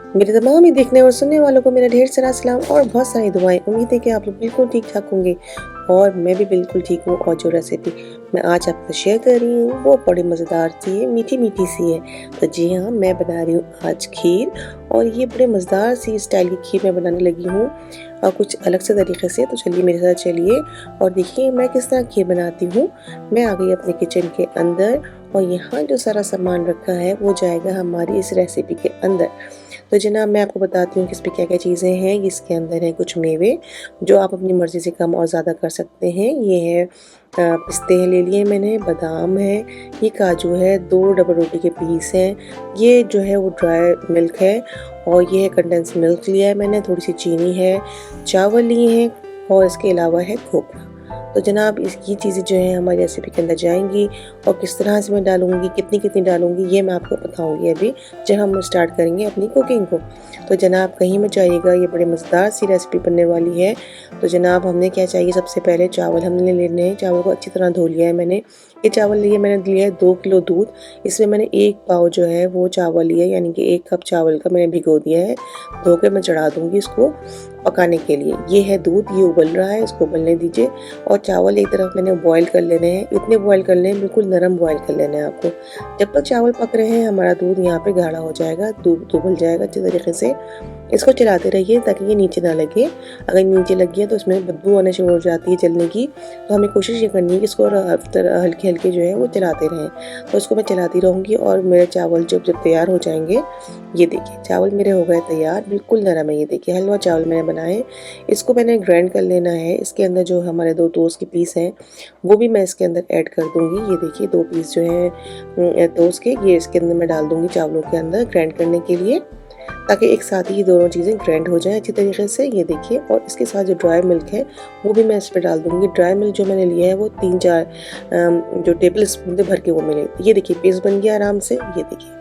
मेरे तमाम ही देखने और सुनने वालों को मेरा ढेर सारा सलाम और बहुत सारी दुआएं। उम्मीद है कि आप लोग बिल्कुल ठीक ठाक होंगे और मैं भी बिल्कुल ठीक हूँ। और जो रेसिपी मैं आज आपको शेयर कर रही हूँ वो बड़ी मज़ेदार सी है, मीठी मीठी सी है। तो जी हाँ, मैं बना रही हूँ आज खीर और ये बड़े मज़ेदार सी स्टाइल की खीर मैं बनाने लगी हूँ और कुछ अलग से तरीके से। तो चलिए मेरे साथ चलिए और देखिए मैं किस तरह खीर बनाती हूँ। मैं आ गई अपने किचन के अंदर और यहाँ जो सारा सामान रखा है वो जाएगा हमारी इस रेसिपी के अंदर। तो जनाब मैं आपको बताती हूँ कि इसमें क्या क्या चीज़ें हैं। इसके अंदर है कुछ मेवे जो आप अपनी मर्ज़ी से कम और ज़्यादा कर सकते हैं। ये है पिस्ते हैं ले लिए मैंने, बादाम है, ये काजू है, 2 डबल रोटी के पीस हैं, ये जो है वो ड्राई मिल्क है और ये है कंडेंस मिल्क लिया है मैंने, थोड़ी सी चीनी है, चावल लिए हैं और इसके अलावा है खोपरा। तो जनाब ये चीज़ें जो है हमारी रेसिपी के अंदर जाएंगी और किस तरह से मैं डालूंगी, कितनी कितनी डालूंगी, ये मैं आपको बताऊंगी अभी जब हम स्टार्ट करेंगे अपनी कुकिंग को। तो जनाब कहीं मत जाइएगा, ये बड़ी मज़ेदार सी रेसिपी बनने वाली है। तो जनाब हमने क्या चाहिए, सबसे पहले चावल हमने लेने हैं। चावल को अच्छी तरह धो लिया है मैंने। ये चावल लिए मैंने लिया है 2 किलो दूध। इसमें मैंने 1 पाव जो है वो चावल लिया है, यानी कि 1 कप चावल का मैंने भिगो दिया है। धो के मैं चढ़ा दूंगी इसको पकाने के लिए। ये है दूध, ये उबल रहा है, इसको उबलने दीजिए। और चावल एक तरफ मैंने बॉईल कर लेने हैं, इतने बॉईल कर लेने हैं, बिल्कुल नरम बॉईल कर लेना है आपको। जब तक चावल पक रहे हैं हमारा दूध यहाँ पे गाढ़ा हो जाएगा, दूध उबल जाएगा अच्छे तरीके से। इसको चलाते रहिए ताकि ये नीचे ना लगे। अगर नीचे लग गया तो इसमें बदबू आने शुरू हो जाती है जलने की। तो हमें कोशिश ये करनी है कि इसको हल्के हल्के जो है वो चलाते रहें। तो इसको मैं चलाती रहूँगी और मेरे चावल जब तैयार हो जाएंगे, ये देखिए चावल मेरे हो गए तैयार, बिल्कुल नरम है। ये देखिए हलवा चावल मैंने बनाए। इसको मैंने ग्राइंड कर लेना है। इसके अंदर जो हमारे 2 टोस्ट के पीस हैं वो भी मैं इसके अंदर ऐड कर दूंगी। ये देखिए 2 पीस जो हैं टोस्ट के, ये इसके अंदर मैं डाल दूंगी चावलों के अंदर ग्राइंड करने के लिए, ताकि एक साथ ही ये दोनों चीज़ें ग्राइंड हो जाएं अच्छी तरीके से। ये देखिए, और इसके साथ जो ड्राई मिल्क है वो भी मैं इस पर डाल दूंगी। ड्राई मिल्क जो मैंने लिया है वो 3-4 जो टेबल स्पून थे भर के वो मिले। ये देखिए पेस्ट बन गया आराम से। ये देखिए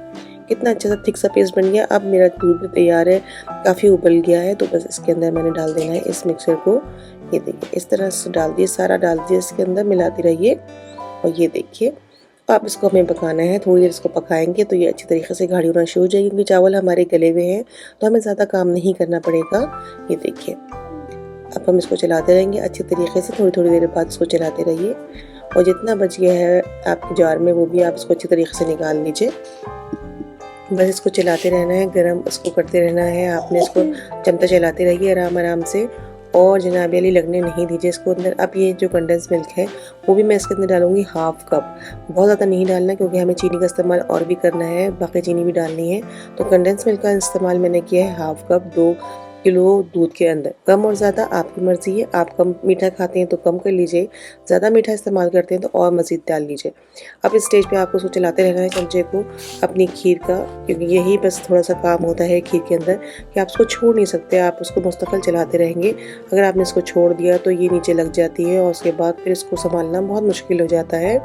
कितना अच्छा सा थिक सा पेस्ट बन गया। अब मेरा दूध भी तैयार है, काफ़ी उबल गया है। तो बस इसके अंदर मैंने डाल देना है इस मिक्सर को। ये देखिए इस तरह से डाल दिए, सारा डाल दिए इसके अंदर, मिलाती रहिए। और ये देखिए अब इसको हमें पकाना है। थोड़ी देर इसको पकाएंगे तो ये अच्छी तरीके से गाढ़ी होना शुरू हो जाएगी, क्योंकि चावल हमारे गले हुए हैं तो हमें ज़्यादा काम नहीं करना पड़ेगा। ये देखिए अब हम इसको चलाते रहेंगे अच्छी तरीके से, थोड़ी थोड़ी देर बाद इसको चलाते रहिए। और जितना बच गया है आपके जार में वो भी आप इसको अच्छी तरीके से निकाल लीजिए। बस इसको चलाते रहना है, गरम इसको करते रहना है आपने। इसको चमचा चलाते रहिए आराम आराम से और जनाब वाली लगने नहीं दीजिए इसको अंदर। अब ये जो कंडेंस मिल्क है वो भी मैं इसके अंदर डालूंगी 1/2 कप। बहुत ज़्यादा नहीं डालना क्योंकि हमें चीनी का इस्तेमाल और भी करना है, बाकी चीनी भी डालनी है। तो कंडेंस मिल्क का इस्तेमाल मैंने किया है 1/2 कप 2 किलो दूध के अंदर। कम और ज़्यादा आपकी मर्ज़ी है, आप कम मीठा खाते हैं तो कम कर लीजिए, ज़्यादा मीठा इस्तेमाल करते हैं तो और मज़ीद डाल लीजिए। अब इस स्टेज पे आपको उसको चलाते रहना है चमचे को अपनी खीर का, क्योंकि यही बस थोड़ा सा काम होता है खीर के अंदर कि आप उसको छोड़ नहीं सकते, आप उसको मुस्तकिल चलाते रहेंगे। अगर आपने इसको छोड़ दिया तो ये नीचे लग जाती है और उसके बाद फिर इसको संभालना बहुत मुश्किल हो जाता है।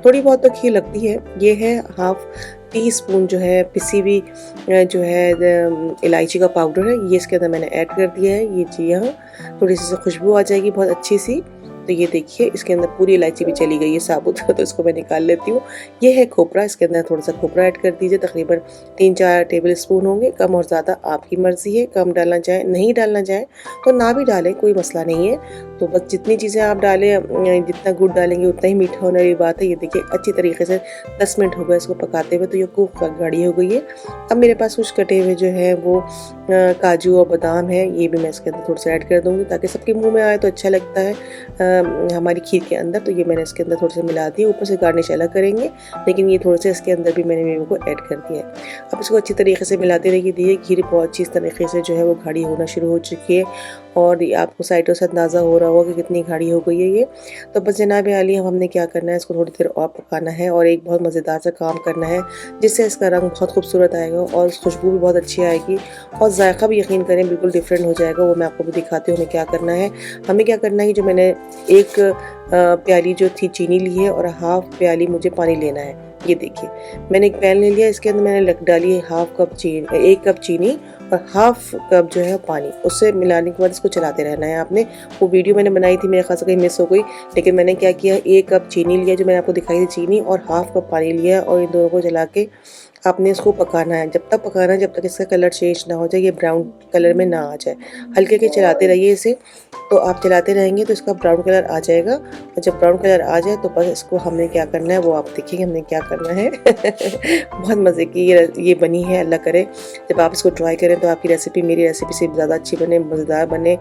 थोड़ी बहुत तो खीर लगती है। ये है 1/2 टीस्पून जो है पिसी हुई जो है इलायची का पाउडर है, ये इसके अंदर मैंने ऐड कर दिया है। ये जी हाँ, थोड़ी सी खुशबू आ जाएगी बहुत अच्छी सी। तो ये देखिए इसके अंदर पूरी इलायची भी चली गई है साबुत तो इसको मैं निकाल लेती हूँ। ये है खोपरा, इसके अंदर थोड़ा सा खोपरा ऐड कर दीजिए, तकरीबन 3-4 टेबल स्पून होंगे। कम और ज़्यादा आपकी मर्ज़ी है, कम डालना चाहे नहीं डालना चाहे तो ना भी डालें, कोई मसला नहीं है। तो बस जितनी चीज़ें आप डालें, जितना गुड़ डालेंगे उतना ही मीठा होने वाली बात है। ये देखिए अच्छी तरीके से 10 मिनट हो गए इसको पकाते हुए, तो ये खूब गाढ़ी हो गई है। अब मेरे पास कुछ कटे हुए जो है वो काजू और बादाम है, ये भी मैं इसके अंदर थोड़ा सा ऐड कर दूँगी ताकि सबके मुँह में आए तो अच्छा लगता है हमारी खीर के अंदर। तो ये मैंने इसके अंदर थोड़े से मिला दिए, ऊपर से गार्निश अलग करेंगे, लेकिन ये थोड़े से इसके अंदर भी मैंने मेवे को ऐड कर दिया है। अब इसको अच्छी तरीके से मिलाते रहिए। देखिए खीर बहुत अच्छी तरीके से जो है वो गाढ़ी होना शुरू हो चुकी है और आपको साइडों से अंदाज़ा हो रहा होगा कि कितनी गाढ़ी हो गई है ये। तो बस जनाब आली हमने क्या करना है, इसको थोड़ी देर और पकाना है और एक बहुत मज़ेदार सा काम करना है जिससे इसका रंग बहुत खूबसूरत आएगा और खुशबू भी बहुत अच्छी आएगी और जायका भी यकीन करें बिल्कुल डिफरेंट हो जाएगा। वो मैं आपको भी दिखाती हूँ हमें क्या करना है। हमें क्या करना है, जो मैंने 1 प्याली जो थी चीनी ली है और 1/2 प्याली मुझे पानी लेना है। ये देखिए मैंने एक पैन ले लिया, इसके अंदर मैंने डाली है 1/2 कप चीनी, 1 कप चीनी और 1/2 कप जो है पानी। उससे मिलाने के बाद इसको चलाते रहना है आपने। वो वीडियो मैंने बनाई थी, मेरे ख्याल से कहीं मिस हो गई, लेकिन मैंने क्या किया, 1 कप चीनी लिया जो मैंने आपको दिखाई थी चीनी, और 1/2 कप पानी लिया और इन दोनों को जला के आपने इसको पकाना है। जब तक पकाना है जब तक इसका कलर चेंज ना हो जाए, ये ब्राउन कलर में ना आ जाए। हल्के हल्के चलाते रहिए इसे, तो आप चलाते रहेंगे तो इसका ब्राउन कलर आ जाएगा। और जब ब्राउन कलर आ जाए तो बस इसको हमने क्या करना है वो आप देखिए हमने क्या करना है। बहुत मज़े की ये बनी है। अल्लाह करे जब आप इसको ट्राई करें तो आपकी रेसिपी मेरी रेसिपी से ज़्यादा अच्छी बने, मज़ेदार बने।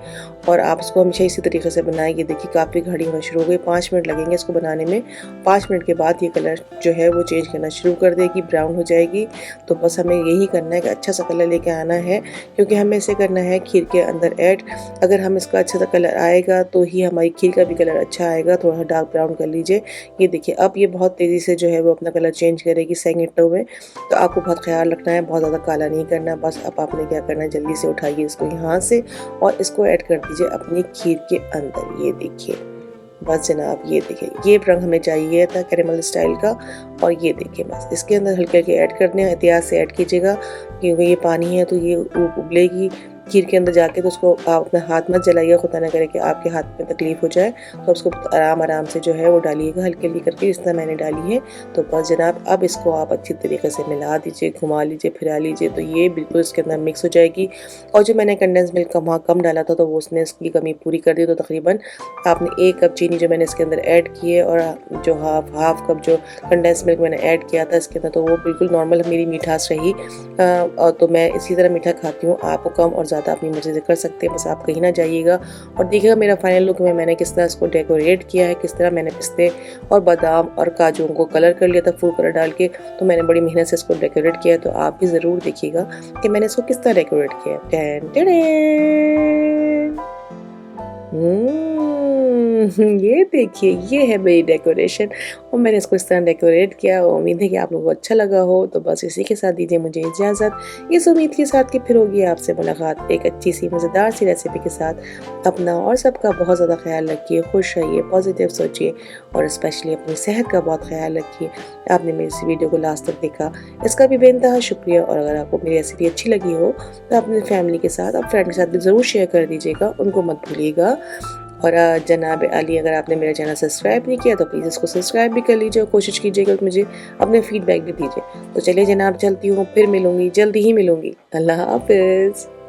और आप इसको हमेशा इसी तरीके से बनाएं। ये देखिए काफ़ी गाढ़ी होना शुरू हो गई। 5 मिनट लगेंगे इसको बनाने में। 5 मिनट के बाद ये कलर जो है वो चेंज करना शुरू कर देगी, ब्राउन हो जाएगी। तो बस हमें यही करना है कि अच्छा सा कलर लेके आना है, क्योंकि हमें इसे करना है खीर के अंदर ऐड। अगर हम इसका अच्छा सा कलर आएगा तो ही हमारी खीर का भी कलर अच्छा आएगा। थोड़ा सा डार्क ब्राउन कर लीजिए। ये देखिए अब ये बहुत तेज़ी से जो है वो अपना कलर चेंज करेगी सेकंडों में। तो आपको बहुत ख्याल रखना है, बहुत ज़्यादा काला नहीं करना। बस अब आपने क्या करना है, जल्दी से उठाइए इसको यहाँ से और इसको ऐड कर दीजिए अपनी खीर के अंदर। ये देखिए बस जनाब, ये देखिए ये रंग हमें चाहिए था कैरेमल स्टाइल का। और ये देखिए बस इसके अंदर हल्के हल्के ऐड करने हैं। एहतियात से ऐड कीजिएगा क्योंकि ये पानी है तो ये उबलेगी खीर के अंदर जाके। तो उसको आप अपना हाथ मत जलाइएगा, खुदा ना करे कि आपके हाथ में तकलीफ हो जाए। तो उसको आराम आराम से जो है वो डालिएगा, हल्की हल्की करके जिस तरह मैंने डाली है। तो बस जनाब अब इसको आप अच्छी तरीके से मिला दीजिए, घुमा लीजिए, फिरा लीजिए। तो ये बिल्कुल इसके अंदर मिक्स हो जाएगी। और जो मैंने कंडेंस मिल्क वहाँ कम डाला था तो वो उसने इसकी कमी पूरी कर दी। तो तकरीबन आपने 1 कप चीनी जो मैंने इसके अंदर ऐड की है और जो हाफ कप जो कंडेंस मिल्क मैंने ऐड किया था इसके अंदर, तो वो बिल्कुल नॉर्मल मेरी मिठास रही। और तो मैं इसी तरह मीठा खाती हूँ। आपको कम और ज़्यादा अपनी मर्ज़ी से कर सकते हैं, बस आप कहीं ना जाइएगा। और देखिएगा मेरा फाइनल लुक में मैंने किस तरह इसको डेकोरेट किया है, किस तरह मैंने पिस्ते और बादाम और काजू को कलर कर लिया था फूड कलर डाल के। तो मैंने बड़ी मेहनत से इसको डेकोरेट किया है। तो आप भी ज़रूर देखिएगा कि मैंने इसको किस तरह डेकोरेट किया है। ये देखिए ये है मेरी डेकोरेशन और मैंने इसको इस तरह डेकोरेट किया। उम्मीद है कि आप लोगों को अच्छा लगा हो। तो बस इसी के साथ दीजिए मुझे इजाज़त, इस उम्मीद के साथ कि फिर होगी आपसे मुलाकात एक अच्छी सी मज़ेदार सी रेसिपी के साथ। अपना और सबका बहुत ज़्यादा ख्याल रखिए, खुश रहिए, पॉजिटिव सोचिए और स्पेशली अपनी सेहत का बहुत ख्याल रखिए। आपने मेरी इस वीडियो को लास्ट तक देखा इसका भी बेइंतहा शुक्रिया। और अगर आपको मेरी रेसिपी अच्छी लगी हो तो अपनी फैमिली के साथ, अपने फ्रेंड के साथ भी ज़रूर शेयर कर दीजिएगा, उनको मत भूलिएगा। और जनाब अली, अगर आपने मेरा चैनल सब्सक्राइब नहीं किया तो प्लीज़ इसको सब्सक्राइब भी कर लीजिए और कोशिश कीजिएगा कि मुझे अपने फीडबैक भी दीजिए। तो चलिए जनाब चलती हूँ, फिर मिलूँगी, जल्दी ही मिलूँगी। अल्लाह हाफ़िज़।